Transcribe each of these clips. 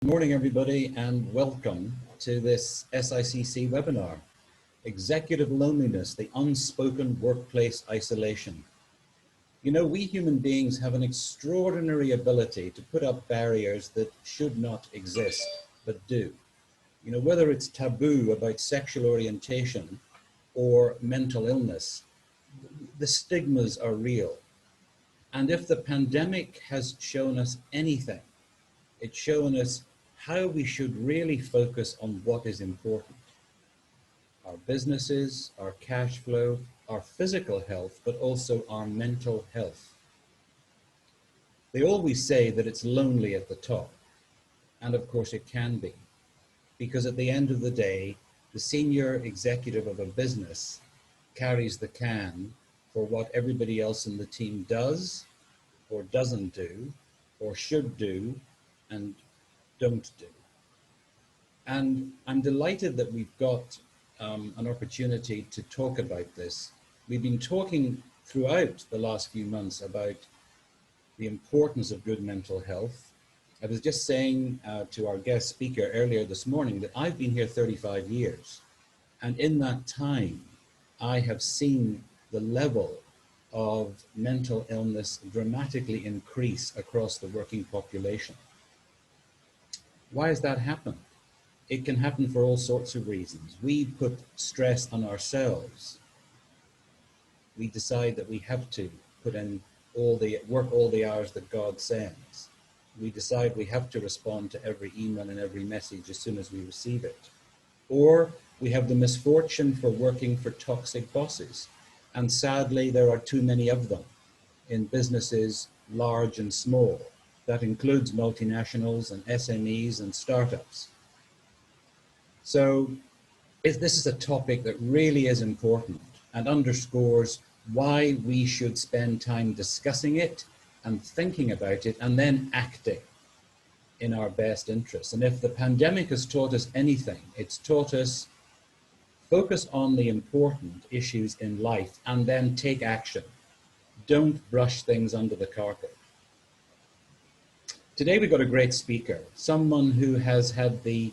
Good morning, everybody, and welcome to this SICC webinar, Executive Loneliness, the Unspoken Workplace Isolation. You know, we human beings have an extraordinary ability to put up barriers that should not exist, but do. You know, whether it's taboo about sexual orientation or mental illness, the stigmas are real. And if the pandemic has shown us anything, it's shown us how we should really focus on what is important. Our businesses, our cash flow, our physical health, but also our mental health. They always say that it's lonely at the top, and of course it can be, because at the end of the day, the senior executive of a business carries the can for what everybody else in the team does, or doesn't do, or should do, and don't do. And I'm delighted that we've got an opportunity to talk about this. We've been talking throughout the last few months about the importance of good mental health. I was just saying to our guest speaker earlier this morning that I've been here 35 years. And in that time, I have seen the level of mental illness dramatically increase across the working population. Why has that happened? It can happen for all sorts of reasons. We put stress on ourselves. We decide that we have to put in work all the hours that God sends. We decide we have to respond to every email and every message as soon as we receive it. Or we have the misfortune for working for toxic bosses. And sadly, there are too many of them in businesses, large and small. That includes multinationals and SMEs and startups. So this is a topic that really is important and underscores why we should spend time discussing it and thinking about it and then acting in our best interests. And if the pandemic has taught us anything, it's taught us focus on the important issues in life and then take action. Don't brush things under the carpet. Today we've got a great speaker, someone who has had the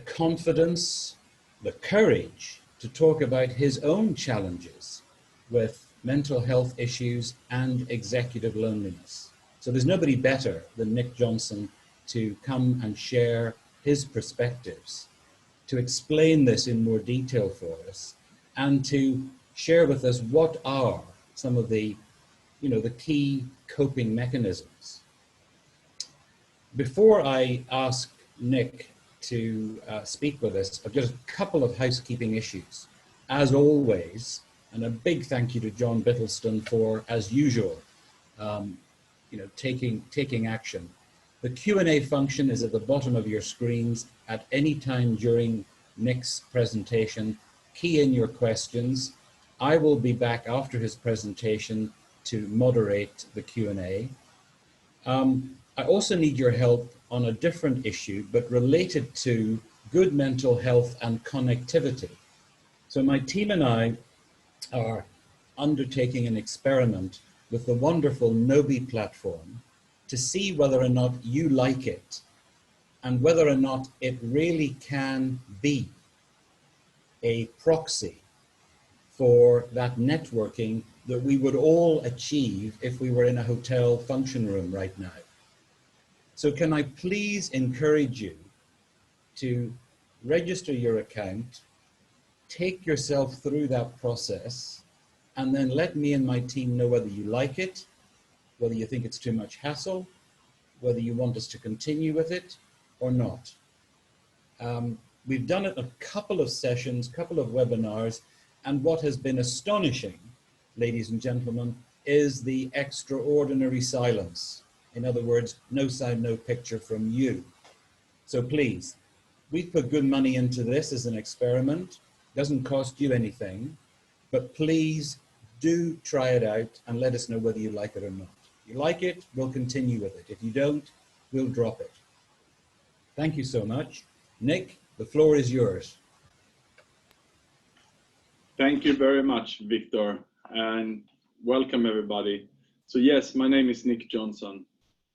confidence, the courage to talk about his own challenges with mental health issues and executive loneliness. So there's nobody better than Nick Jonsson to come and share his perspectives, to explain this in more detail for us, and to share with us what are some of the key coping mechanisms. Before I ask Nick to speak with us, I've just a couple of housekeeping issues. As always, and a big thank you to John Bittleston for, as usual, taking action. The Q&A function is at the bottom of your screens. At any time during Nick's presentation, key in your questions. I will be back after his presentation to moderate the Q&A. I also need your help on a different issue, but related to good mental health and connectivity. So my team and I are undertaking an experiment with the wonderful Nobi platform to see whether or not you like it and whether or not it really can be a proxy for that networking that we would all achieve if we were in a hotel function room right now. So can I please encourage you to register your account, take yourself through that process, and then let me and my team know whether you like it, whether you think it's too much hassle, whether you want us to continue with it or not. We've done it a couple of sessions, couple of webinars, and what has been astonishing, ladies and gentlemen, is the extraordinary silence. In other words, no sound, no picture from you. So please, we've put good money into this as an experiment. Doesn't cost you anything, but please do try it out and let us know whether you like it or not. If you like it, we'll continue with it. If you don't, we'll drop it. Thank you so much. Nick, the floor is yours. Thank you very much, Victor, and welcome everybody. So yes, my name is Nick Jonsson.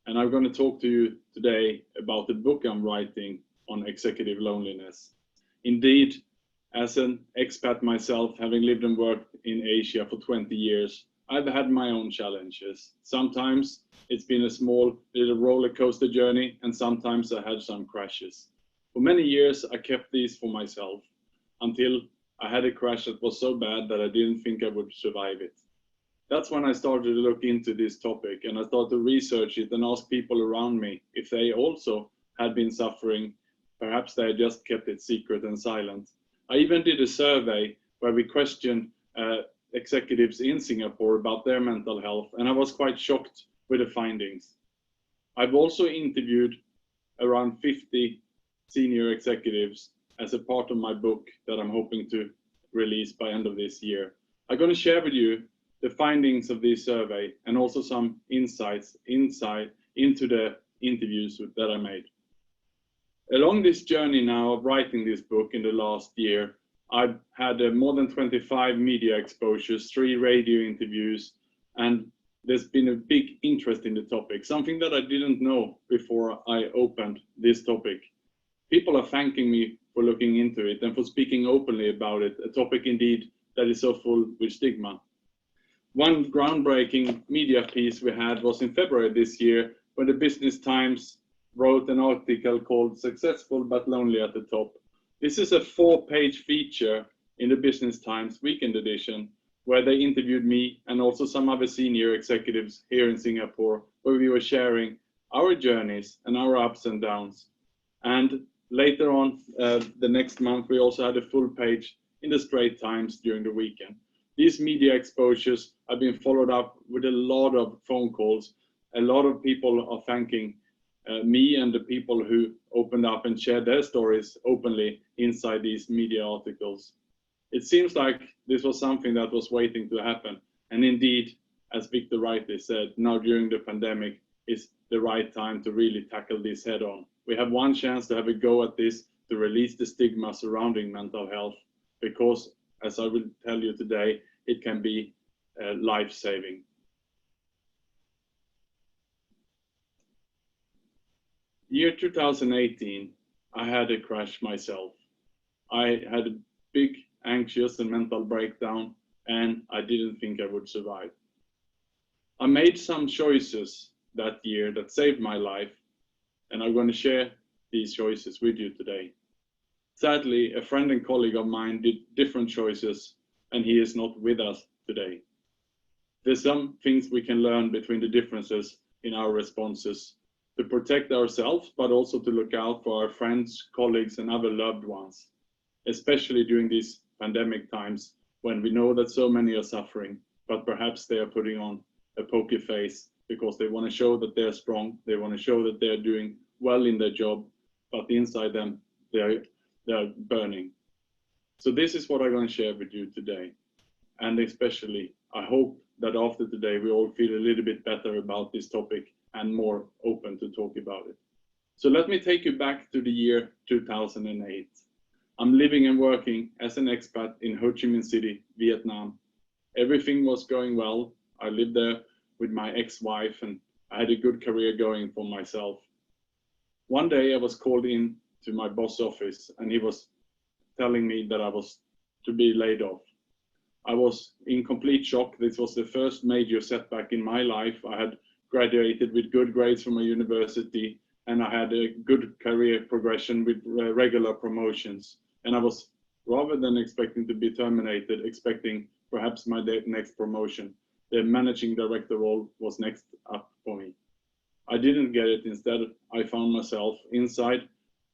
and I'm going to talk to you today about the book I'm writing on executive loneliness. Indeed, as an expat myself, having lived and worked in Asia for 20 years, I've had my own challenges. Sometimes it's been a small little roller coaster journey, and sometimes I had some crashes. For many years, I kept these for myself until I had a crash that was so bad that I didn't think I would survive it. That's when I started to look into this topic, and I started to research it and ask people around me if they also had been suffering. Perhaps they had just kept it secret and silent. I even did a survey where we questioned executives in Singapore about their mental health, and I was quite shocked with the findings. I've also interviewed around 50 senior executives as a part of my book that I'm hoping to release by end of this year. I'm going to share with you the findings of this survey and also some insights into the interviews that I made. Along this journey now of writing this book in the last year, I've had more than 25 media exposures, 3 radio interviews, and there's been a big interest in the topic, something that I didn't know before I opened this topic. People are thanking me for looking into it and for speaking openly about it, a topic indeed that is so full with stigma. One groundbreaking media piece we had was in February this year, when the Business Times wrote an article called "Successful but Lonely at the Top." This is a 4-page feature in the Business Times weekend edition, where they interviewed me and also some other senior executives here in Singapore, where we were sharing our journeys and our ups and downs. And later on, the next month, we also had a full page in the Straits Times during the weekend. These media exposures have been followed up with a lot of phone calls. A lot of people are thanking me and the people who opened up and shared their stories openly inside these media articles. It seems like this was something that was waiting to happen. And indeed, as Victor rightly said, now during the pandemic is the right time to really tackle this head on. We have one chance to have a go at this, to release the stigma surrounding mental health, because as I will tell you today, it can be life-saving. Year 2018, I had a crash myself. I had a big anxious and mental breakdown, and I didn't think I would survive. I made some choices that year that saved my life, and I'm going to share these choices with you today. Sadly, a friend and colleague of mine did different choices, and he is not with us today. There's some things we can learn between the differences in our responses to protect ourselves, but also to look out for our friends, colleagues, and other loved ones, especially during these pandemic times when we know that so many are suffering, but perhaps they are putting on a poker face because they want to show that they're strong, they want to show that they're doing well in their job, but inside them, they're burning. So this is what I'm going to share with you today. And especially, I hope that after today, we all feel a little bit better about this topic and more open to talk about it. So let me take you back to the year 2008. I'm living and working as an expat in Ho Chi Minh City, Vietnam. Everything was going well. I lived there with my ex-wife, and I had a good career going for myself. One day I was called in to my boss office, and he was telling me that I was to be laid off. I was in complete shock. This was the first major setback in my life. I had graduated with good grades from a university, and I had a good career progression with regular promotions. And I was, rather than expecting to be terminated, expecting perhaps my next promotion. The managing director role was next up for me. I didn't get it. Instead, I found myself inside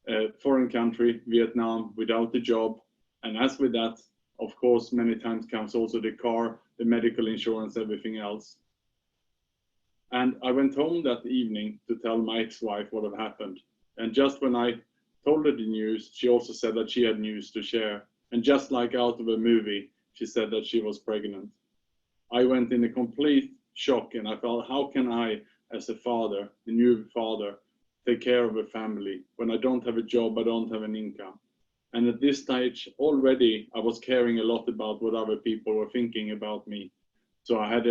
a foreign country, Vietnam, without a job. And as with that, of course, many times comes also the car, the medical insurance, everything else. And I went home that evening to tell my ex-wife what had happened. And just when I told her the news, she also said that she had news to share. And just like out of a movie, she said that she was pregnant. I went in a complete shock, and I felt, how can I, as a father, a new father, take care of a family when I don't have a job, I don't have an income? And at this stage, already I was caring a lot about what other people were thinking about me. So I had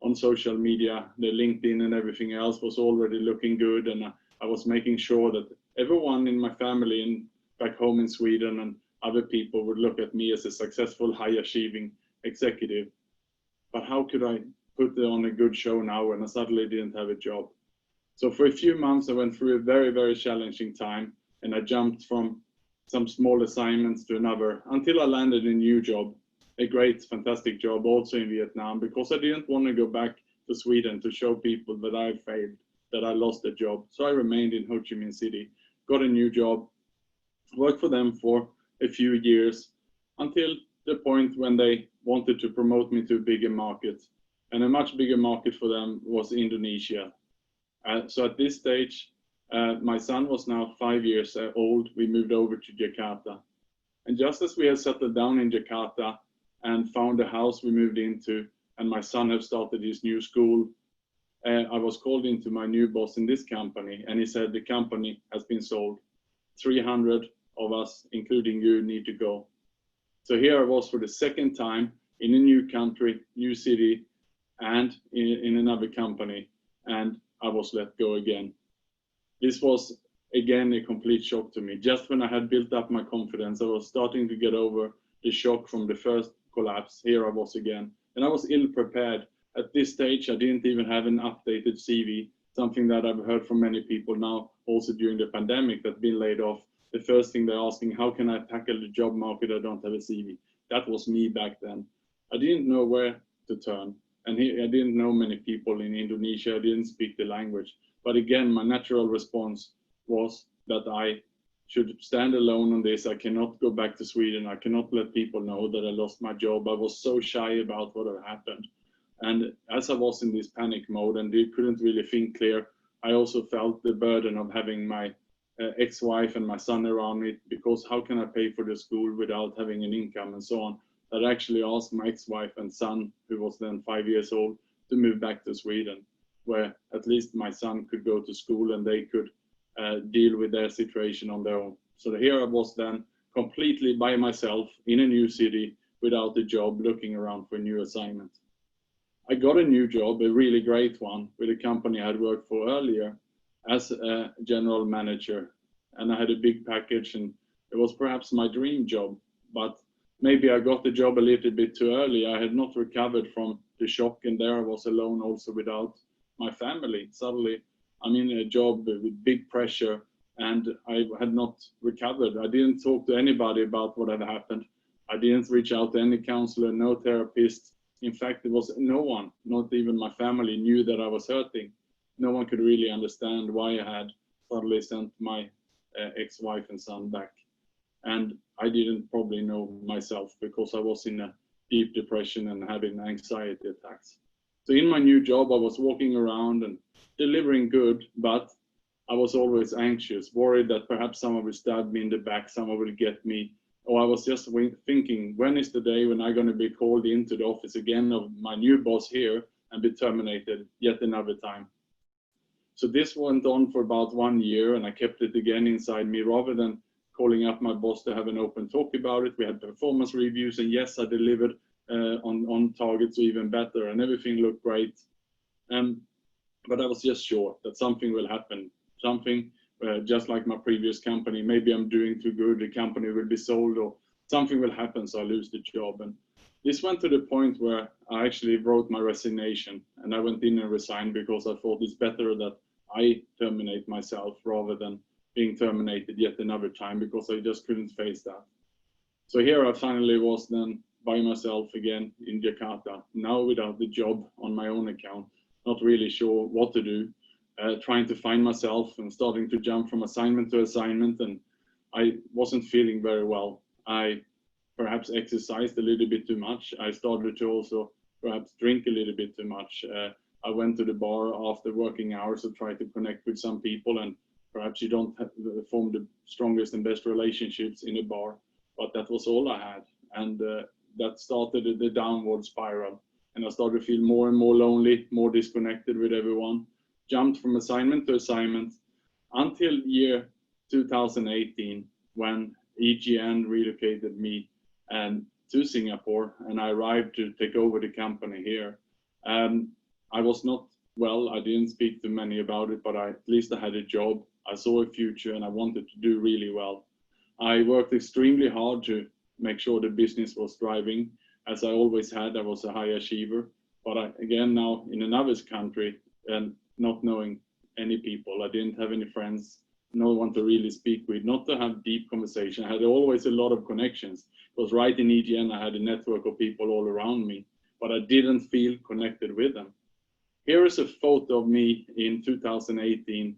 on social media, the LinkedIn and everything else was already looking good, and I was making sure that everyone in my family and back home in Sweden and other people would look at me as a successful, high-achieving executive. But how could I put on a good show now when I suddenly didn't have a job? So for a few months, I went through a very, very challenging time, and I jumped from some small assignments to another until I landed a new job, a great, fantastic job also in Vietnam, because I didn't want to go back to Sweden to show people that I failed, that I lost a job. So I remained in Ho Chi Minh City, got a new job, worked for them for a few years until the point when they wanted to promote me to a bigger market. And a much bigger market for them was Indonesia. So at this stage, my son was now 5 years old. We moved over to Jakarta. And just as we had settled down in Jakarta and found a house we moved into, and my son had started his new school, I was called into my new boss in this company, and he said, the company has been sold. 300 of us, including you, need to go. So here I was for the second time in a new country, new city, and in another company, and I was let go again. This was, again, a complete shock to me. Just when I had built up my confidence, I was starting to get over the shock from the first collapse. Here I was again, and I was ill prepared. At this stage, I didn't even have an updated CV, something that I've heard from many people now, also during the pandemic, that been laid off. The first thing they're asking, how can I tackle the job market? I don't have a CV. That was me back then. I didn't know where to turn. And I didn't know many people in Indonesia. I didn't speak the language. But again, my natural response was that I should stand alone on this. I cannot go back to Sweden. I cannot let people know that I lost my job. I was so shy about what had happened. And as I was in this panic mode and couldn't really think clear, I also felt the burden of having my ex-wife and my son around me, because how can I pay for the school without having an income and so on. That actually asked my ex-wife and son, who was then 5 years old, to move back to Sweden, where at least my son could go to school and they could deal with their situation on their own. So here I was then completely by myself in a new city without a job, looking around for a new assignment. I got a new job, a really great one, with a company I had worked for earlier as a general manager, and I had a big package, and it was perhaps my dream job, but maybe I got the job a little bit too early. I had not recovered from the shock, and there I was alone also without my family. Suddenly I'm in a job with big pressure, and I had not recovered. I didn't talk to anybody about what had happened. I didn't reach out to any counselor, no therapist. In fact, there was no one, not even my family, knew that I was hurting. No one could really understand why I had suddenly sent my ex-wife and son back. And I didn't probably know myself, because I was in a deep depression and having anxiety attacks. So in my new job, I was walking around and delivering good, but I was always anxious, worried that perhaps someone will stab me in the back, someone will get me. Or I was just thinking, when is the day when I'm going to be called into the office again of my new boss here and be terminated yet another time? So this went on for about 1 year, and I kept it again inside me rather than calling up my boss to have an open talk about it. We had performance reviews, and yes, I delivered on targets, or even better, and everything looked great. But I was just sure that something will happen, something just like my previous company. Maybe I'm doing too good, the company will be sold, or something will happen, so I lose the job. And this went to the point where I actually wrote my resignation, and I went in and resigned, because I thought it's better that I terminate myself rather than being terminated yet another time, because I just couldn't face that. So here I finally was then by myself again in Jakarta, now without the job on my own account, not really sure what to do, trying to find myself and starting to jump from assignment to assignment, and I wasn't feeling very well. I perhaps exercised a little bit too much. I started to also perhaps drink a little bit too much. I went to the bar after working hours to try to connect with some people, and perhaps you don't form the strongest and best relationships in a bar, but that was all I had. And that started the downward spiral. And I started to feel more and more lonely, more disconnected with everyone. Jumped from assignment to assignment until year 2018, when EGN relocated me to Singapore, and I arrived to take over the company here. I was not well, I didn't speak to many about it, but at least I had a job. I saw a future and I wanted to do really well. I worked extremely hard to make sure the business was thriving. As I always had, I was a high achiever. But again, now in another country and not knowing any people, I didn't have any friends, no one to really speak with, not to have deep conversation. I had always a lot of connections. Because right in EGN, I had a network of people all around me, but I didn't feel connected with them. Here is a photo of me in 2018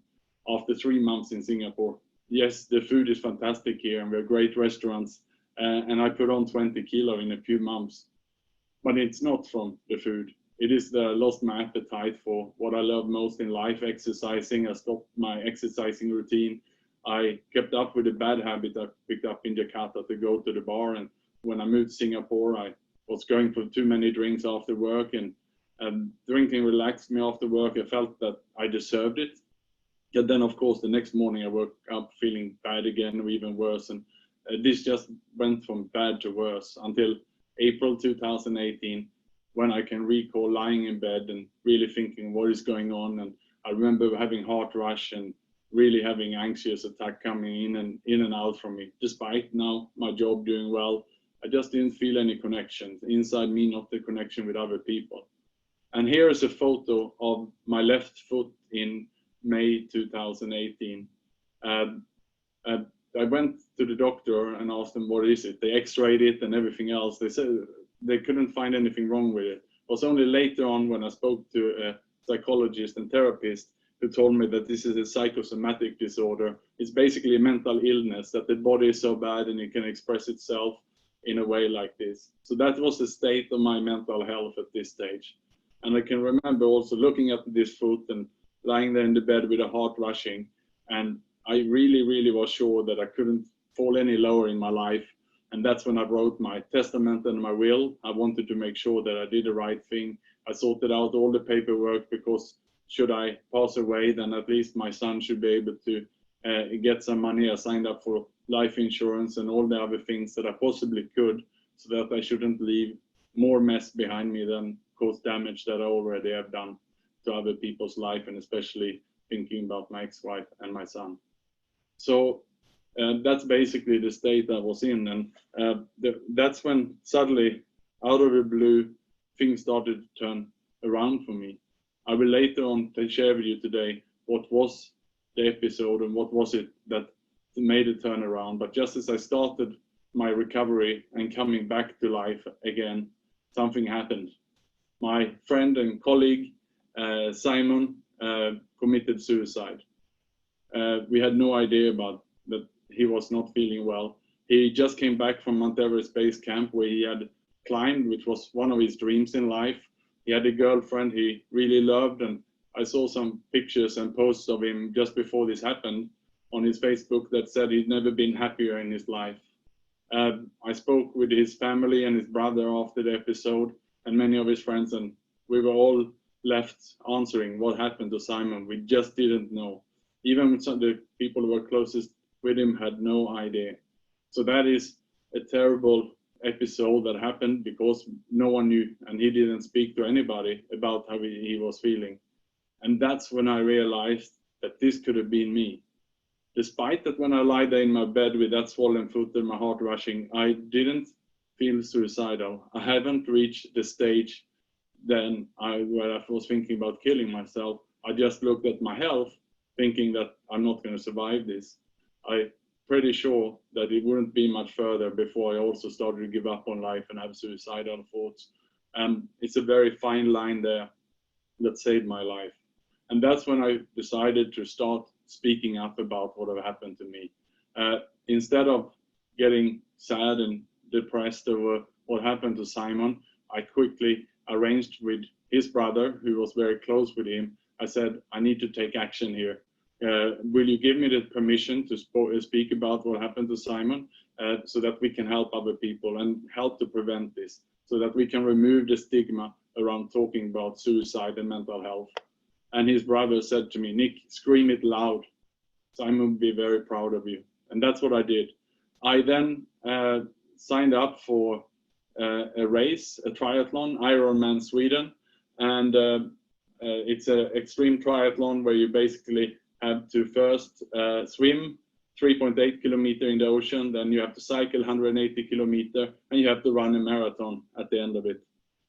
after 3 months in Singapore. Yes, the food is fantastic here and we have great restaurants, and I put on 20 kilo in a few months. But it's not from the food. It is the lost my appetite for what I love most in life, exercising. I stopped my exercising routine. I kept up with a bad habit I picked up in Jakarta to go to the bar. And when I moved to Singapore, I was going for too many drinks after work, and drinking relaxed me after work. I felt that I deserved it. And then, of course, the next morning I woke up feeling bad again, or even worse. And this just went from bad to worse until April 2018, when I can recall lying in bed and really thinking what is going on. And I remember having heart rush and really having anxious attack coming in and out from me. Despite now my job doing well, I just didn't feel any connections inside me, not the connection with other people. And here is a photo of my left foot in May 2018. I went to the doctor and asked them, what is it? They x-rayed it and everything else. They said they couldn't find anything wrong with it. It was only later on when I spoke to a psychologist and therapist who told me that this is a psychosomatic disorder. It's basically a mental illness, that the body is so bad and it can express itself in a way like this. So that was the state of my mental health at this stage. And I can remember also looking at this foot and lying there in the bed with a heart rushing. And I really was sure that I couldn't fall any lower in my life. And that's when I wrote my testament and my will. I wanted to make sure that I did the right thing. I sorted out all the paperwork, because should I pass away, then at least my son should be able to get some money. I signed up for life insurance and all the other things that I possibly could, so that I shouldn't leave more mess behind me than cause damage that I already have done to other people's life, and especially thinking about my ex-wife and my son. So that's basically the state I was in. And that's when suddenly, out of the blue, things started to turn around for me. I will later on share with you today what was the episode and what was it that made a turnaround. But just as I started my recovery and coming back to life again, something happened. My friend and colleague, Simon, committed suicide. We had no idea about that he was not feeling well. He just came back from Mount Everest Base Camp, where he had climbed, which was one of his dreams in life. He had a girlfriend he really loved, and I saw some pictures and posts of him just before this happened on his Facebook that said he'd never been happier in his life. I spoke with his family and his brother after the episode and many of his friends, and we were all left answering what happened to Simon. We just didn't know. Even some of the people who were closest with him had no idea. So that is a terrible episode that happened because no one knew, and he didn't speak to anybody about how he was feeling. And that's when I realized that this could have been me. Despite that, when I lie there in my bed with that swollen foot and my heart rushing, I didn't feel suicidal. I haven't reached the stage then where I was thinking about killing myself. I just looked at my health, thinking that I'm not going to survive this. I'm pretty sure that it wouldn't be much further before I also started to give up on life and have suicidal thoughts. It's a very fine line there that saved my life. And that's when I decided to start speaking up about what had happened to me. Instead of getting sad and depressed over what happened to Simon, I quickly arranged with his brother, who was very close with him. I said, I need to take action here. Will you give me the permission to speak about what happened to Simon, so that we can help other people and help to prevent this, so that we can remove the stigma around talking about suicide and mental health? And his brother said to me, Nick, scream it loud. Simon will be very proud of you. And that's what I did. I then signed up for a race, a triathlon, Ironman Sweden. And it's an extreme triathlon where you basically have to first swim 3.8 kilometers in the ocean, then you have to cycle 180 kilometers, and you have to run a marathon at the end of it.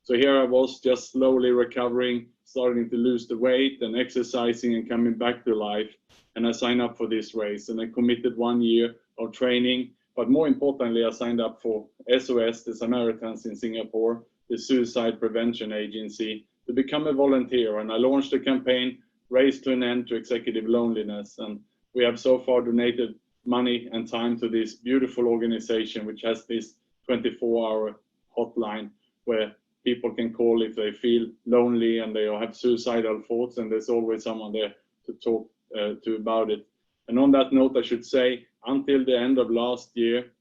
So here I was, just slowly recovering, starting to lose the weight and exercising and coming back to life. And I signed up for this race, and I committed 1 year of training. But more importantly, I signed up for SOS, the Samaritans in Singapore, the Suicide Prevention Agency, to become a volunteer. And I launched a campaign, Race to an End to Executive Loneliness. And we have so far donated money and time to this beautiful organization, which has this 24-hour hotline where people can call if they feel lonely and they have suicidal thoughts, and there's always someone there to talk to about it. And on that note, I should say, until the end of last year,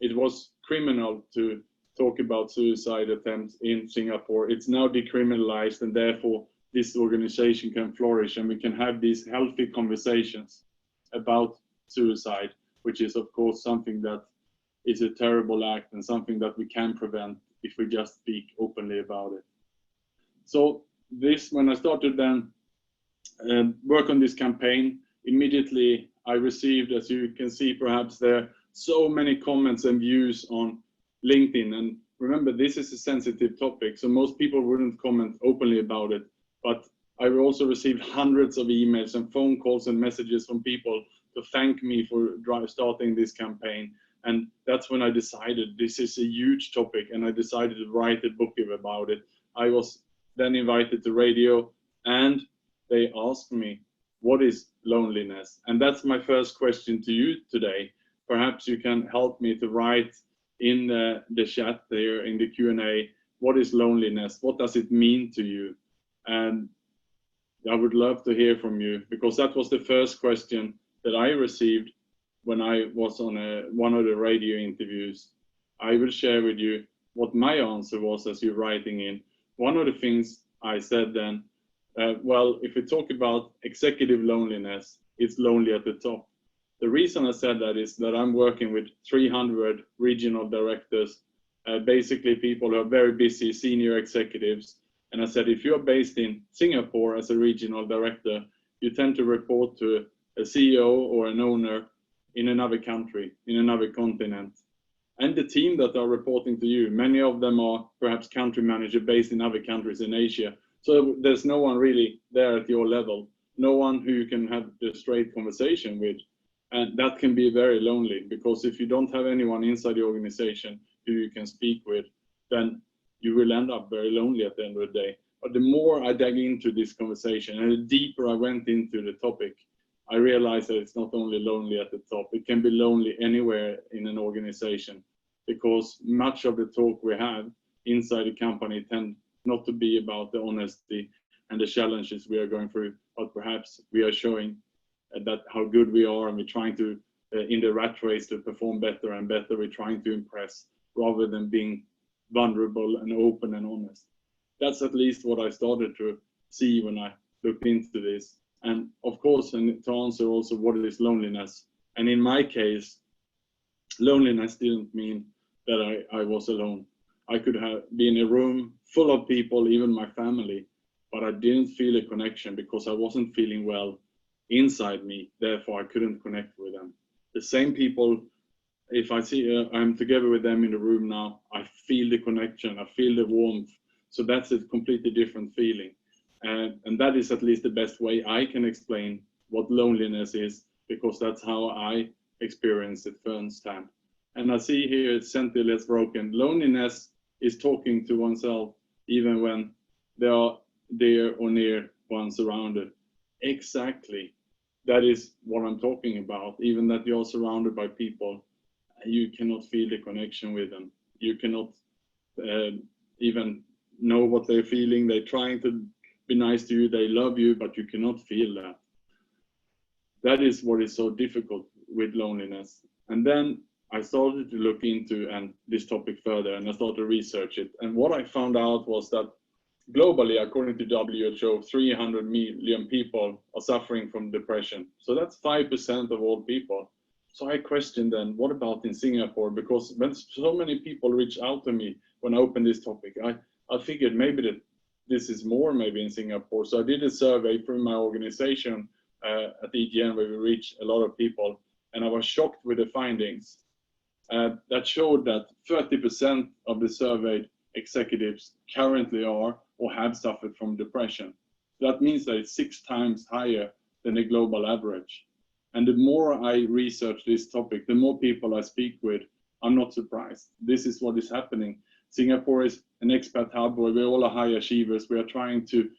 it was criminal to talk about suicide attempts in Singapore. It's now decriminalized, and therefore this organization can flourish, and we can have these healthy conversations about suicide, which is of course something that is a terrible act and something that we can prevent if we just speak openly about it. So this, when I started then work on this campaign, immediately I received, as you can see perhaps there, so many comments and views on LinkedIn. And remember, this is a sensitive topic, so most people wouldn't comment openly about it. But I also received hundreds of emails and phone calls and messages from people to thank me for starting this campaign. And that's when I decided this is a huge topic, and I decided to write a book about it. I was then invited to radio, and they asked me, what is loneliness? And that's my first question to you today. Perhaps you can help me to write in the chat there in the Q&A, what is loneliness? What does it mean to you? And I would love to hear from you, because that was the first question that I received when I was on one of the radio interviews. I will share with you what my answer was as you're writing in. One of the things I said then, well, if we talk about executive loneliness, it's lonely at the top. The reason I said that is that I'm working with 300 regional directors, basically people who are very busy, senior executives. And I said, if you're based in Singapore as a regional director, you tend to report to a CEO or an owner in another country, in another continent. And the team that are reporting to you, many of them are perhaps country manager based in other countries in Asia. So there's no one really there at your level, no one who you can have the straight conversation with. And that can be very lonely, because if you don't have anyone inside the organization who you can speak with, then you will end up very lonely at the end of the day. But the more I dug into this conversation and the deeper I went into the topic, I realized that it's not only lonely at the top, it can be lonely anywhere in an organization, because much of the talk we have inside the company tend not to be about the honesty and the challenges we are going through, but perhaps we are showing that how good we are, and we're trying to, in the rat race, to perform better and better. We're trying to impress rather than being vulnerable and open and honest. That's at least what I started to see when I looked into this. And of course, and to answer also what is loneliness. And in my case, loneliness didn't mean that I was alone. I could be in a room full of people, even my family, but I didn't feel a connection because I wasn't feeling well inside me. Therefore, I couldn't connect with them. The same people, if I see I'm together with them in the room now, I feel the connection, I feel the warmth. So that's a completely different feeling. And that is at least the best way I can explain what loneliness is, because that's how I experienced it firsthand. And I see here it's sentiment less broken. Loneliness is talking to oneself even when there are dear or near ones surrounded. Exactly. That is what I'm talking about. Even that you're surrounded by people, you cannot feel the connection with them. You cannot even know what they're feeling. They're trying to be nice to you, they love you, but you cannot feel that. That is what is so difficult with loneliness. And then I started to look into this topic further, and I started to research it. And what I found out was that globally, according to WHO, 300 million people are suffering from depression. So that's 5% of all people. So I questioned then, what about in Singapore? Because when so many people reached out to me when I opened this topic, I figured maybe that this is more maybe in Singapore. So I did a survey through my organization at EGN, where we reach a lot of people, and I was shocked with the findings that showed that 30% of the surveyed executives currently are or have suffered from depression. That means that it's 6 times higher than the global average. And the more I research this topic, the more people I speak with, I'm not surprised. This is what is happening. Singapore is an expat hub where we all are high achievers. We are trying to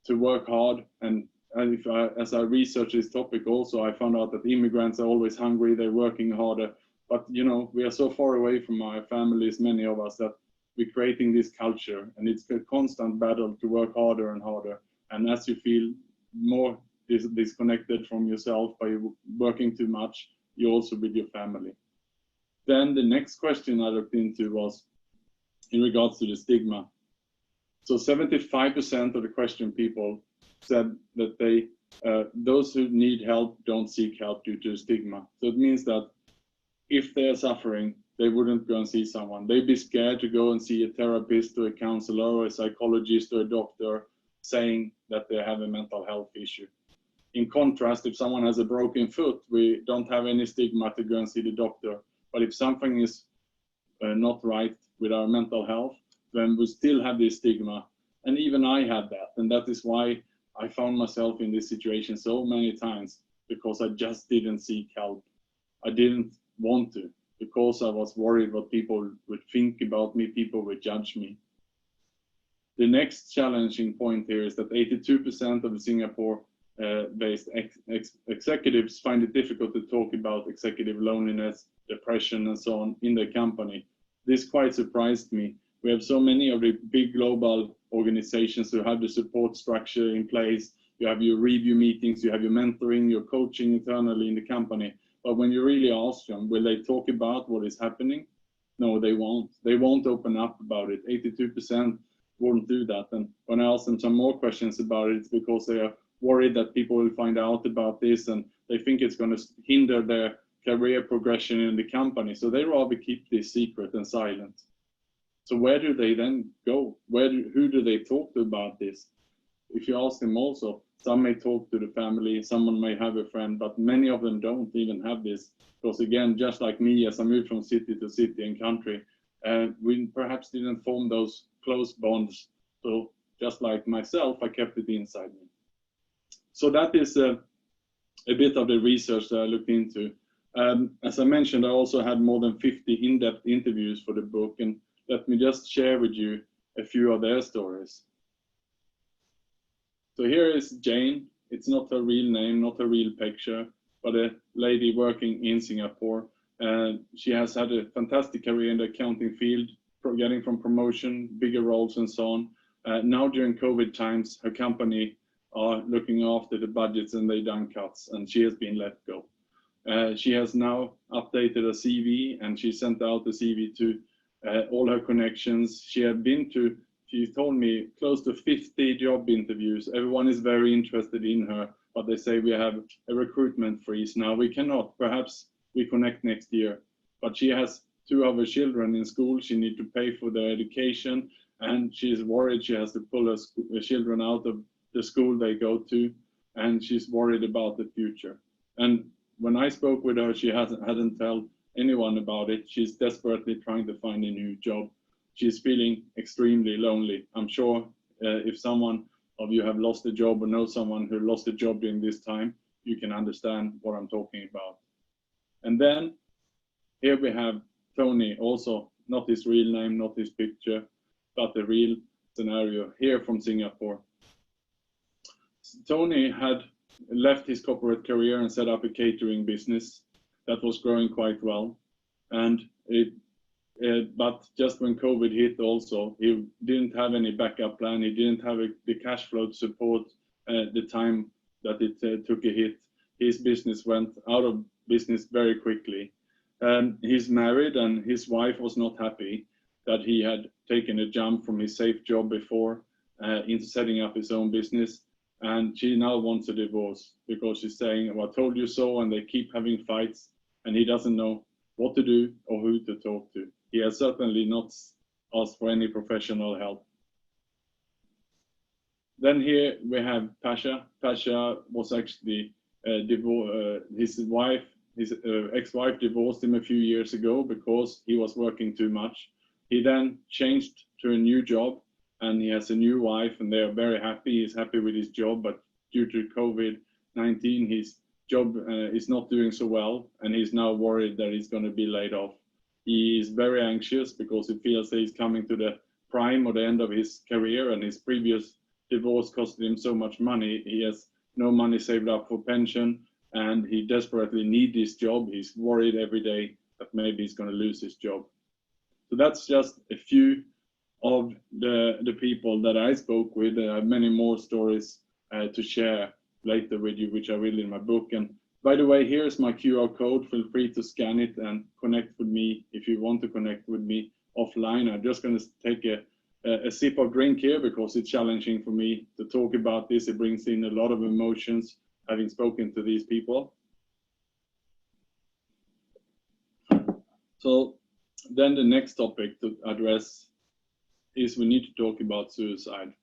work hard. And as I research this topic also, I found out that immigrants are always hungry, they're working harder. But you know, we are so far away from our families, many of us, that we're creating this culture, and it's a constant battle to work harder and harder. And as you feel more disconnected from yourself by working too much, you also with your family. Then the next question I looked into was in regards to the stigma. So 75% of the question people said that they those who need help don't seek help due to stigma. So it means that if they're suffering, they wouldn't go and see someone. They'd be scared to go and see a therapist or a counselor or a psychologist or a doctor saying that they have a mental health issue. In contrast, if someone has a broken foot, we don't have any stigma to go and see the doctor. But if something is not right with our mental health, then we still have this stigma. And even I had that. And that is why I found myself in this situation so many times, because I just didn't seek help. I didn't want to, because I was worried what people would think about me, people would judge me. The next challenging point here is that 82% of the Singapore-based executives find it difficult to talk about executive loneliness, depression, and so on in their company. This quite surprised me. We have so many of the big global organizations who have the support structure in place. You have your review meetings, you have your mentoring, your coaching internally in the company. But when you really ask them, will they talk about what is happening? No, they won't. They won't open up about it. 82% won't do that. And when I ask them some more questions about it, it's because they are worried that people will find out about this and they think it's going to hinder their career progression in the company. So they rather keep this secret and silent. So where do they then go? Who do they talk to about this? If you ask them also, some may talk to the family, someone may have a friend, but many of them don't even have this. Because again, just like me, as I moved from city to city and country, we perhaps didn't form those close bonds. So just like myself, I kept it inside me. So that is a bit of the research that I looked into. As I mentioned, I also had more than 50 in-depth interviews for the book, and let me just share with you a few of their stories. So here is Jane. It's not her real name, not her real picture, but a lady working in Singapore. She has had a fantastic career in the accounting field, getting from promotion, bigger roles and so on. Now during COVID times, her company are looking after the budgets and they done cuts, and she has been let go. She has now updated a CV, and she sent out the CV to all her connections. She told me close to 50 job interviews. Everyone is very interested in her, but they say we have a recruitment freeze now. We cannot, perhaps we connect next year. But she has 2 of her children in school. She needs to pay for their education, and she's worried she has to pull her children out of the school they go to, and she's worried about the future. And when I spoke with her, she hadn't told anyone about it. She's desperately trying to find a new job. She's feeling extremely lonely. I'm sure if someone of you have lost a job or know someone who lost a job during this time, you can understand what I'm talking about. And then here we have Tony, also not his real name, not his picture, but the real scenario here from Singapore. Tony had left his corporate career and set up a catering business that was growing quite well. And but just when COVID hit also, he didn't have any backup plan. He didn't have the cash flow to support the time that it took a hit. His business went out of business very quickly. He's married, and his wife was not happy that he had taken a jump from his safe job before into setting up his own business. And she now wants a divorce because she's saying, well, I told you so, and they keep having fights, and he doesn't know what to do or who to talk to. He has certainly not asked for any professional help. Then here we have Pasha. Pasha was actually his ex-wife divorced him a few years ago because he was working too much. He then changed to a new job, and he has a new wife, and they are very happy. He's happy with his job, but due to COVID-19, his job is not doing so well, and he's now worried that he's going to be laid off. He is very anxious because he feels that he's coming to the prime or the end of his career, and his previous divorce costed him so much money. He has no money saved up for pension, and he desperately needs this job. He's worried every day that maybe he's going to lose his job. So that's just a few of the people that I spoke with. I have many more stories to share later with you, which I read in my book. And by the way, here's my QR code. Feel free to scan it and connect with me if you want to connect with me offline. I'm just going to take a sip of drink here because it's challenging for me to talk about this. It brings in a lot of emotions having spoken to these people. So then the next topic to address is we need to talk about suicide.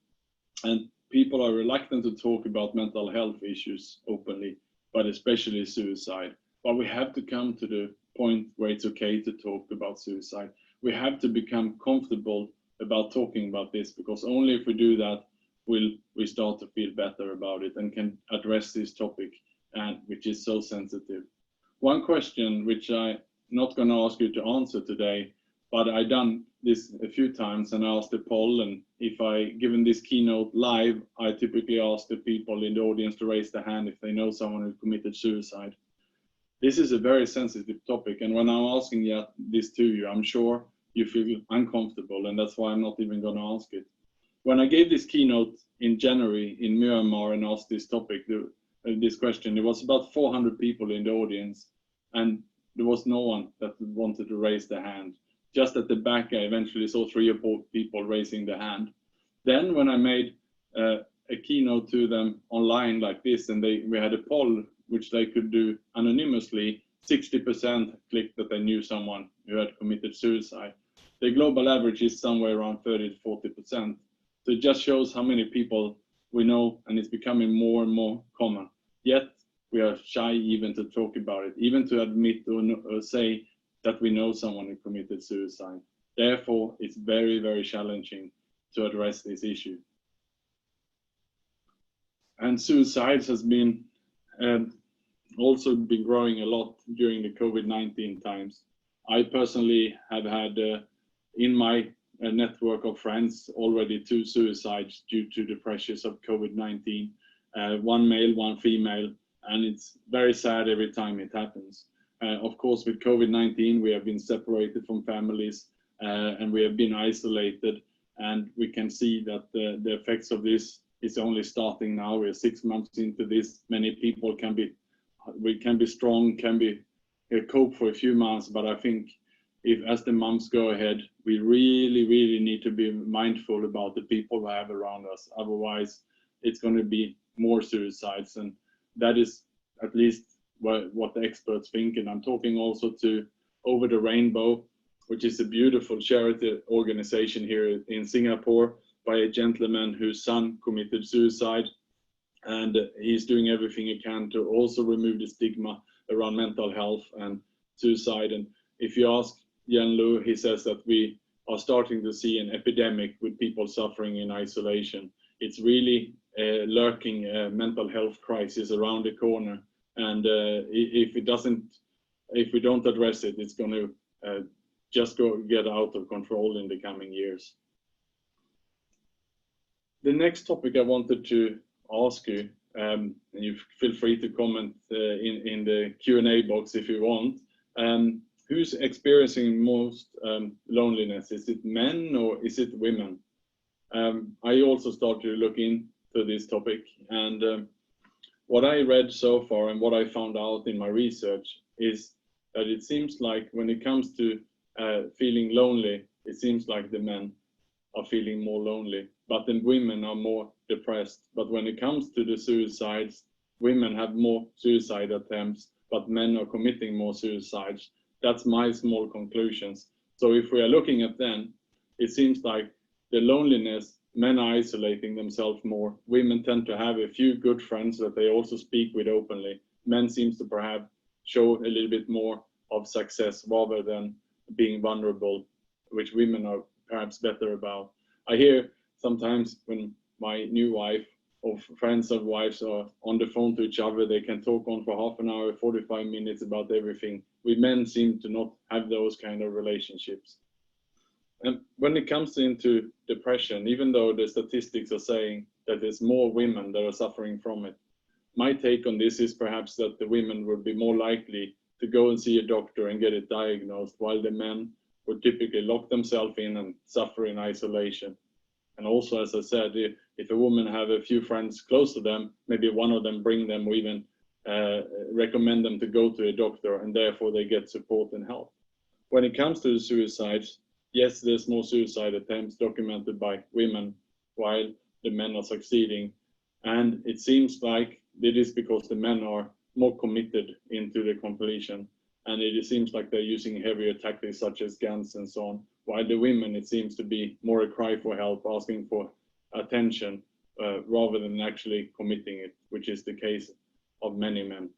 And people are reluctant to talk about mental health issues openly, but especially suicide. But we have to come to the point where it's okay to talk about suicide. We have to become comfortable about talking about this, because only if we do that will we start to feel better about it and can address this topic, and which is so sensitive. One question which I'm not going to ask you to answer today, but I've done this a few times and asked a poll, and if I given this keynote live, I typically ask the people in the audience to raise their hand if they know someone who committed suicide. This is a very sensitive topic, and when I'm asking this to you, I'm sure you feel uncomfortable, and that's why I'm not even going to ask it. When I gave this keynote in January in Myanmar and asked this topic, this question, there was about 400 people in the audience, and there was no one that wanted to raise their hand. Just at the back, I eventually saw 3 or 4 people raising their hand. Then when I made a keynote to them online like this, and we had a poll which they could do anonymously, 60% clicked that they knew someone who had committed suicide. The global average is somewhere around 30 to 40%. So it just shows how many people we know, and it's becoming more and more common. Yet we are shy even to talk about it, even to admit or say that we know someone who committed suicide. Therefore, it's very, very challenging to address this issue. And suicides has been also been growing a lot during the COVID-19 times. I personally have had in my network of friends already 2 suicides due to the pressures of COVID-19, one male, one female, and it's very sad every time it happens. Of course, with COVID-19, we have been separated from families and we have been isolated, and we can see that the effects of this is only starting now. We're 6 months into this. Many people can be strong, cope for a few months, but I think as the months go ahead, we really, really need to be mindful about the people we have around us. Otherwise, it's going to be more suicides, and that is at least what the experts think. And I'm talking also to Over the Rainbow, which is a beautiful charity organization here in Singapore by a gentleman whose son committed suicide, and he's doing everything he can to also remove the stigma around mental health and suicide. And if you ask Yen Lu, he says that we are starting to see an epidemic with people suffering in isolation. It's really a lurking mental health crisis around the corner, and if we don't address it, it's going to just get out of control in the coming years. The next topic I wanted to ask you, and you feel free to comment in the Q&A box if you want. Who's experiencing most loneliness? Is it men or is it women? I also started to look into this topic, and what I read so far and what I found out in my research is that it seems like when it comes to feeling lonely, it seems like the men are feeling more lonely, but the women are more depressed. But when it comes to the suicides, women have more suicide attempts, but men are committing more suicides. That's my small conclusions. So if we are looking at them, it seems like the loneliness men are isolating themselves more. Women tend to have a few good friends that they also speak with openly. Men seems to perhaps show a little bit more of success rather than being vulnerable, which women are perhaps better about. I hear sometimes when my new wife or friends of wives are on the phone to each other, they can talk on for half an hour, 45 minutes about everything. We men seem to not have those kind of relationships. And when it comes into depression, even though the statistics are saying that there's more women that are suffering from it, my take on this is perhaps that the women would be more likely to go and see a doctor and get it diagnosed, while the men would typically lock themselves in and suffer in isolation. And also, as I said, if a woman have a few friends close to them, maybe one of them bring them or even recommend them to go to a doctor, and therefore they get support and help. When it comes to the suicides, yes, there's more suicide attempts documented by women while the men are succeeding. And it seems like it is because the men are more committed into the completion. And it seems like they're using heavier tactics such as guns and so on. While the women, it seems to be more a cry for help, asking for attention, rather than actually committing it, which is the case of many men.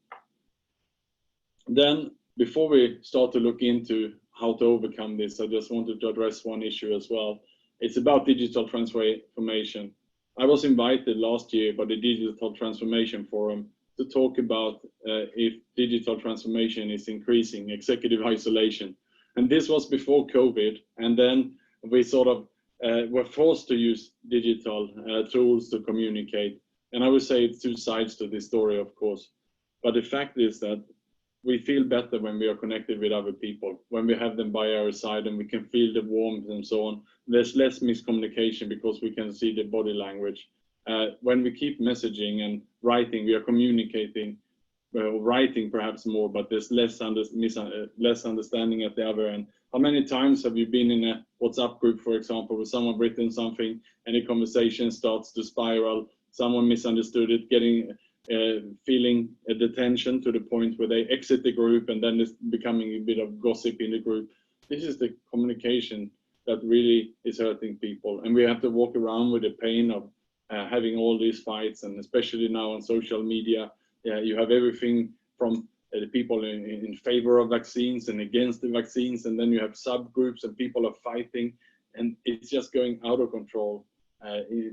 Then, before we start to look into how to overcome this, I just wanted to address one issue as well. It's about digital transformation. I was invited last year by the Digital Transformation Forum to talk about if digital transformation is increasing executive isolation. And this was before COVID, and then we sort of were forced to use digital tools to communicate. And I would say it's two sides to this story, of course. But the fact is that we feel better when we are connected with other people, when we have them by our side and we can feel the warmth and so on. There's less miscommunication because we can see the body language. When we keep messaging and writing, we are communicating, writing perhaps more, but there's less understanding at the other end. How many times have you been in a WhatsApp group, for example, where someone written something and a conversation starts to spiral, someone misunderstood it, feeling a detention to the point where they exit the group, and then it's becoming a bit of gossip in the group. This is the communication that really is hurting people, and we have to walk around with the pain of having all these fights. And especially now on social media, you have everything from the people in favor of vaccines and against the vaccines, and then you have subgroups and people are fighting, and it's just going out of control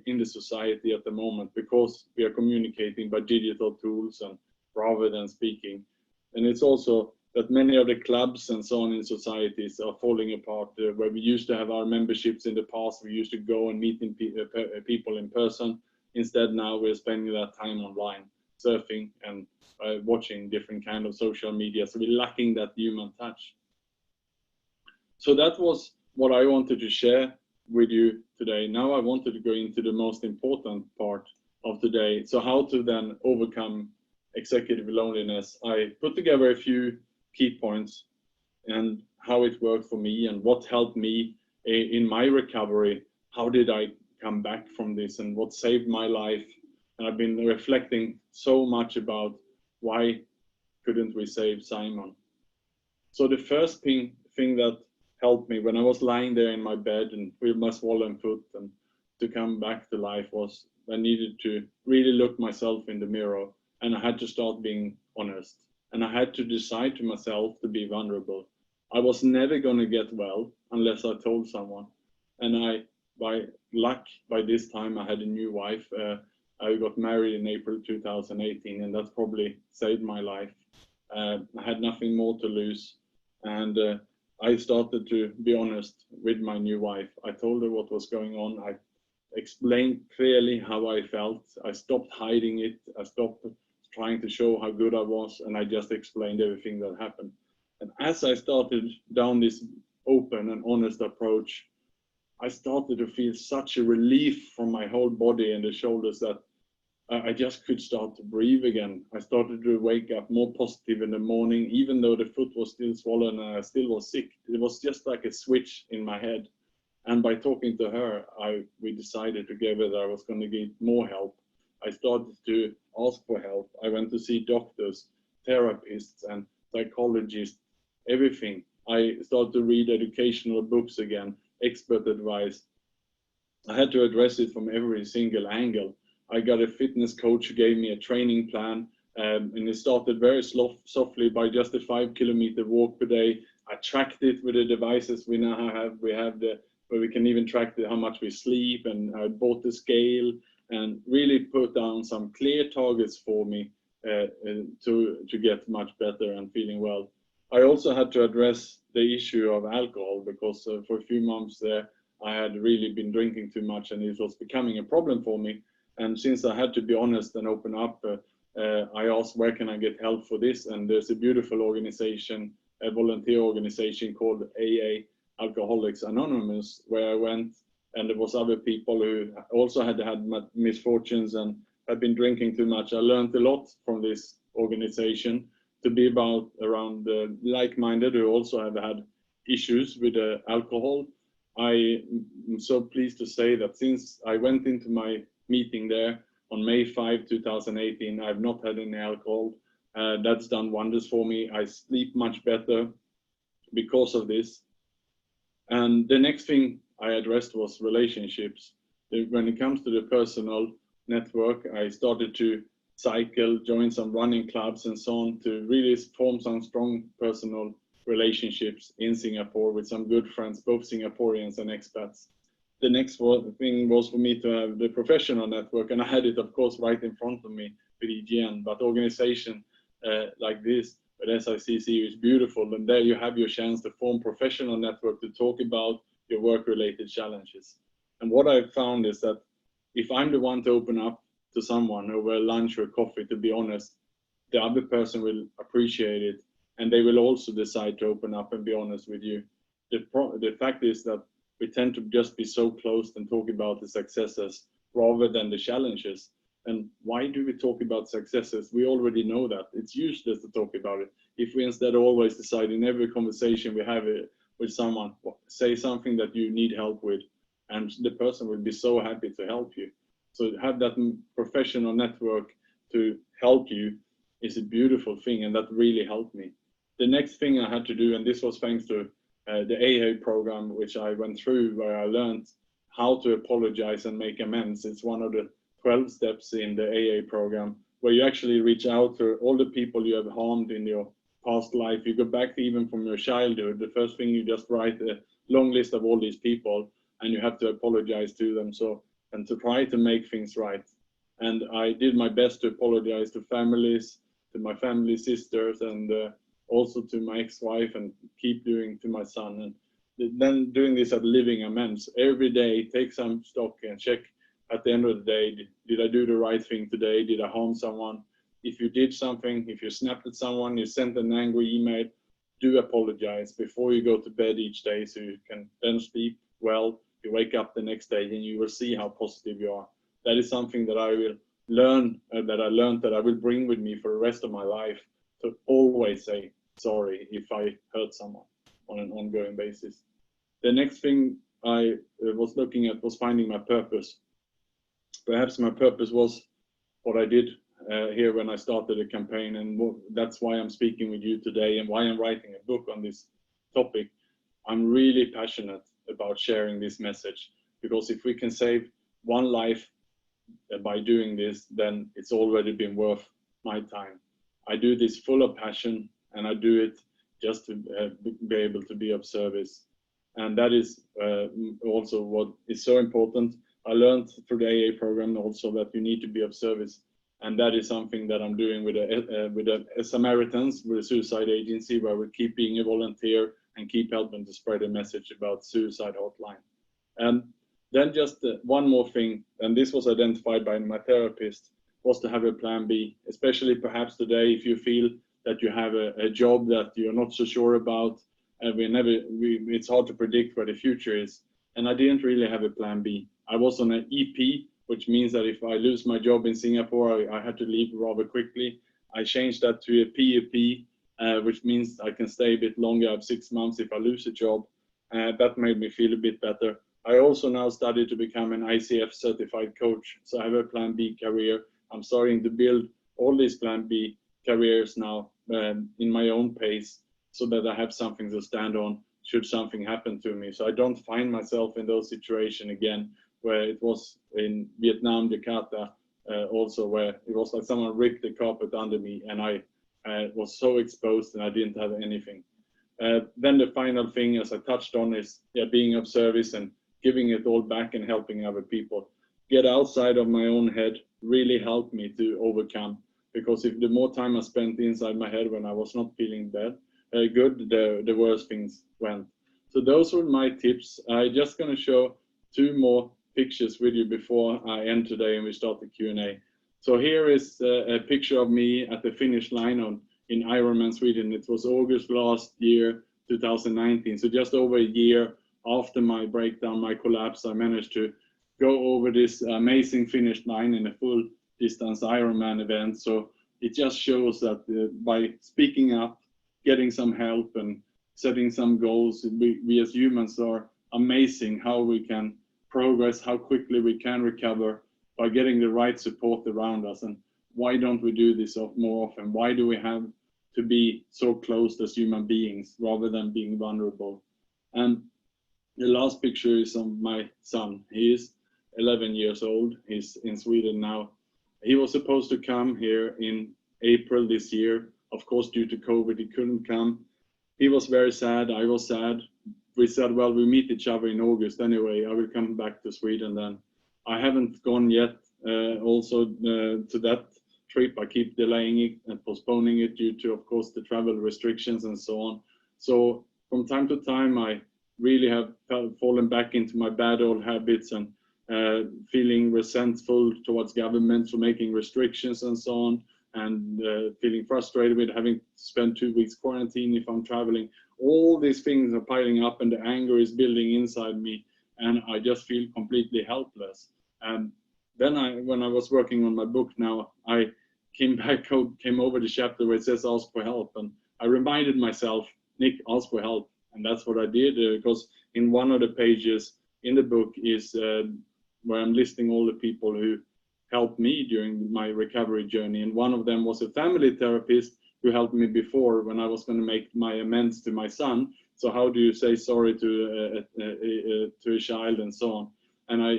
in the society at the moment, because we are communicating by digital tools and rather than speaking. And it's also that many of the clubs and so on in societies are falling apart, where we used to have our memberships in the past. We used to go and meet people in person. Instead, now we're spending that time online, surfing and watching different kind of social media. So we're lacking that human touch. So that was what I wanted to share with you today. Now I wanted to go into the most important part of today. So how to then overcome executive loneliness. I put together a few key points and how it worked for me and what helped me in my recovery. How did I come back from this and what saved my life? And I've been reflecting so much about why couldn't we save Simon. So the first thing that helped me when I was lying there in my bed and with my swollen foot and to come back to life was I needed to really look myself in the mirror, and I had to start being honest, and I had to decide to myself to be vulnerable. I was never going to get well unless I told someone. And by luck, by this time I had a new wife. I got married in April 2018, and that probably saved my life. I had nothing more to lose, and I started to be honest with my new wife. I told her what was going on. I explained clearly how I felt. I stopped hiding it. I stopped trying to show how good I was, and I just explained everything that happened. And as I started down this open and honest approach, I started to feel such a relief from my whole body and the shoulders that I just could start to breathe again. I started to wake up more positive in the morning, even though the foot was still swollen and I still was sick. It was just like a switch in my head. And by talking to her, we decided together that I was going to get more help. I started to ask for help. I went to see doctors, therapists, and psychologists, everything. I started to read educational books again, expert advice. I had to address it from every single angle. I got a fitness coach who gave me a training plan, and it started very softly by just a 5-kilometer walk per day. I tracked it with the devices we now have. We have where we can even track how much we sleep, and I bought the scale and really put down some clear targets for me to get much better and feeling well. I also had to address the issue of alcohol, because for a few months there, I had really been drinking too much, and it was becoming a problem for me. And since I had to be honest and open up, I asked, where can I get help for this? And there's a beautiful organization, a volunteer organization called AA, Alcoholics Anonymous, where I went, and there was other people who also had misfortunes and had been drinking too much. I learned a lot from this organization, to be around like-minded who also have had issues with alcohol. I am so pleased to say that since I went into my meeting there on May 5, 2018, I've not had any alcohol. That's done wonders for me. I sleep much better because of this. And the next thing I addressed was relationships. When it comes to the personal network, I started to cycle, join some running clubs and so on, to really form some strong personal relationships in Singapore with some good friends, both Singaporeans and expats. The next thing was for me to have the professional network, and I had it, of course, right in front of me with EGN. But organization like this with SICC is beautiful, and there you have your chance to form professional network to talk about your work-related challenges. And what I've found is that if I'm the one to open up to someone over lunch or coffee, to be honest, the other person will appreciate it, and they will also decide to open up and be honest with you. The fact is that we tend to just be so close and talk about the successes rather than the challenges. And why do we talk about successes? We already know that. It's useless to talk about it. If we instead always decide in every conversation we have with someone, say something that you need help with, and the person will be so happy to help you. So have that professional network to help you is a beautiful thing, and that really helped me. The next thing I had to do, and this was thanks to the AA program, which I went through, where I learned how to apologize and make amends. It's one of the 12 steps in the AA program, where you actually reach out to all the people you have harmed in your past life. You go back even from your childhood. The first thing, you just write a long list of all these people, and you have to apologize to them. And to try to make things right. And I did my best to apologize to families, to my family sisters, and also to my ex-wife, and keep doing to my son. And then doing this at living amends every day, take some stock and check at the end of the day, did I do the right thing today? Did I harm someone? If you did something, if you snapped at someone, you sent an angry email, do apologize before you go to bed each day, so you can then sleep well. You wake up the next day and you will see how positive you are. That is something that I will learn, that I will bring with me for the rest of my life, to always say sorry if I hurt someone on an ongoing basis. The next thing I was looking at was finding my purpose. Perhaps my purpose was what I did here when I started the campaign, and that's why I'm speaking with you today, and why I'm writing a book on this topic. I'm really passionate about sharing this message, because if we can save one life by doing this, then it's already been worth my time. I do this full of passion, and I do it just to be able to be of service. And that is also what is so important. I learned through the AA program also that you need to be of service, and that is something that I'm doing with the Samaritans, with a suicide agency, where we keep being a volunteer and keep helping to spread a message about suicide hotline. And then just one more thing, and this was identified by my therapist, was to have a plan B, especially perhaps today if you feel that you have a job that you're not so sure about, and it's hard to predict where the future is. And I didn't really have a plan B. I was on an EP, which means that if I lose my job in Singapore, I had to leave rather quickly. I changed that to a PEP, which means I can stay a bit longer, I have 6 months if I lose a job. That made me feel a bit better. I also now studied to become an ICF certified coach. So I have a plan B career. I'm starting to build all these plan B careers now in my own pace, so that I have something to stand on should something happen to me. So I don't find myself in those situations again, where it was in Vietnam, Jakarta, also, where it was like someone ripped the carpet under me, and I was so exposed and I didn't have anything. Then the final thing, as I touched on, is being of service and giving it all back and helping other people. Get outside of my own head really helped me to overcome, because if the more time I spent inside my head when I was not feeling good, the worse things went. So those were my tips. I'm just going to show 2 more pictures with you before I end today and we start the Q&A. So here is a picture of me at the finish line in Ironman Sweden. It was August last year, 2019. So just over a year after my breakdown, my collapse, I managed to go over this amazing finish line in a full distance Ironman event. So it just shows that by speaking up, getting some help and setting some goals, we as humans are amazing how we can progress, how quickly we can recover by getting the right support around us. And why don't we do this more often? Why do we have to be so close as human beings rather than being vulnerable? And the last picture is of my son. He is 11 years old. He's in Sweden now. He was supposed to come here in April this year. Of course, due to COVID, he couldn't come. He was very sad. I was sad. We said, well, we meet each other in August anyway. I will come back to Sweden then. I haven't gone yet to that trip. I keep delaying it and postponing it due to, of course, the travel restrictions and so on. So from time to time, I really have fallen back into my bad old habits and feeling resentful towards government for making restrictions and so on, and feeling frustrated with having to spend 2 weeks quarantine if I'm traveling. All these things are piling up and the anger is building inside me, and I just feel completely helpless. And then when I was working on my book now, I came over the chapter where it says ask for help, and I reminded myself, Nick, ask for help. And that's what I did, because in one of the pages in the book is where I'm listing all the people who helped me during my recovery journey. And one of them was a family therapist who helped me before when I was going to make my amends to my son. So how do you say sorry to a child and so on? And I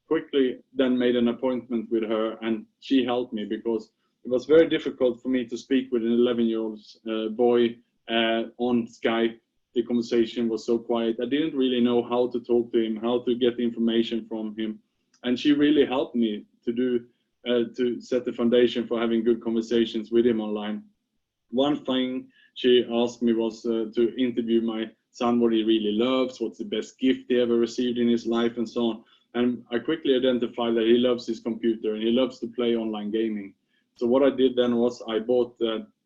quickly then made an appointment with her, and she helped me because it was very difficult for me to speak with an 11-year-old boy on Skype. The conversation was so quiet. I didn't really know how to talk to him, how to get information from him. And she really helped me to set the foundation for having good conversations with him online. One thing she asked me was to interview my son, what he really loves, what's the best gift he ever received in his life, and so on. And I quickly identified that he loves his computer and he loves to play online gaming. So what I did then was I bought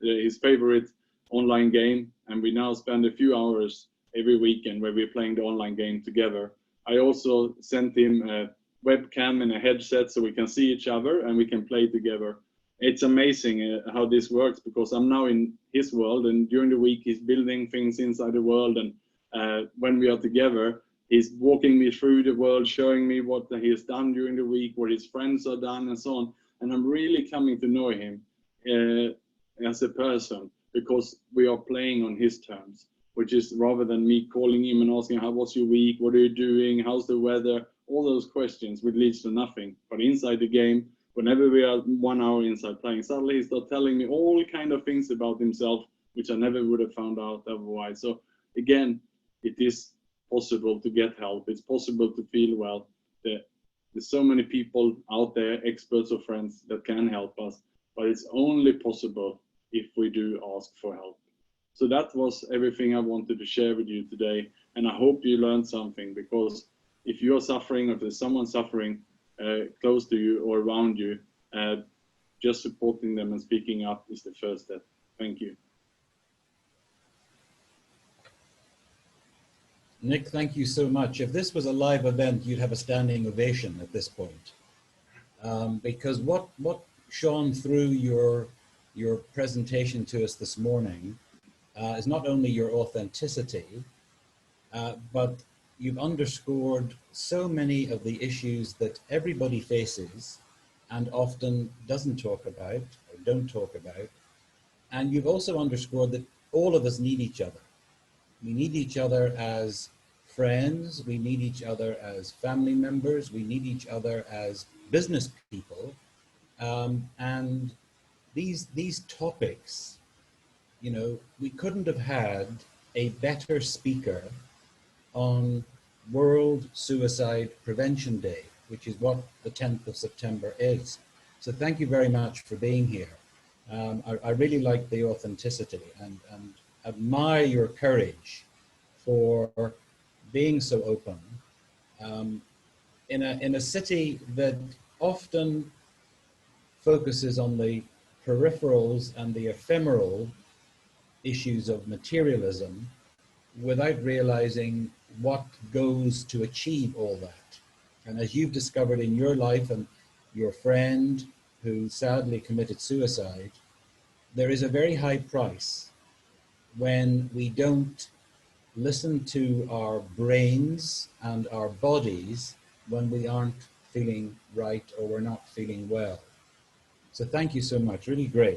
his favorite online game, and we now spend a few hours every weekend where we're playing the online game together. I also sent him a webcam and a headset so we can see each other and we can play together. It's amazing how this works, because I'm now in his world, and during the week he's building things inside the world, and when we are together, he's walking me through the world, showing me what he has done during the week, what his friends are done, and so on. And I'm really coming to know him as a person, because we are playing on his terms, which is rather than me calling him and asking, how was your week? What are you doing? How's the weather? All those questions, which leads to nothing. But inside the game, whenever we are 1 hour inside playing, suddenly he starts telling me all kind of things about himself, which I never would have found out otherwise. So again, it is possible to get help. It's possible to feel well. There's so many people out there, experts or friends, that can help us, but it's only possible if we do ask for help. So that was everything I wanted to share with you today, and I hope you learned something, because if you are suffering, or if there's someone suffering close to you or around you, just supporting them and speaking up is the first step. Thank you. Nick, thank you so much. If this was a live event, you'd have a standing ovation at this point, because what shone through your presentation to us this morning is not only your authenticity, but you've underscored so many of the issues that everybody faces and often doesn't talk about or don't talk about. And you've also underscored that all of us need each other. We need each other as friends, we need each other as family members, we need each other as business people. And these topics, you know, we couldn't have had a better speaker on World Suicide Prevention Day, which is what the 10th of September is. So thank you very much for being here. I really like the authenticity and admire your courage for being so open in a city that often focuses on the peripherals and the ephemeral issues of materialism without realizing what goes to achieve all that. And as you've discovered in your life and your friend who sadly committed suicide, there is a very high price when we don't listen to our brains and our bodies when we aren't feeling right or we're not feeling well. So thank you so much, really great.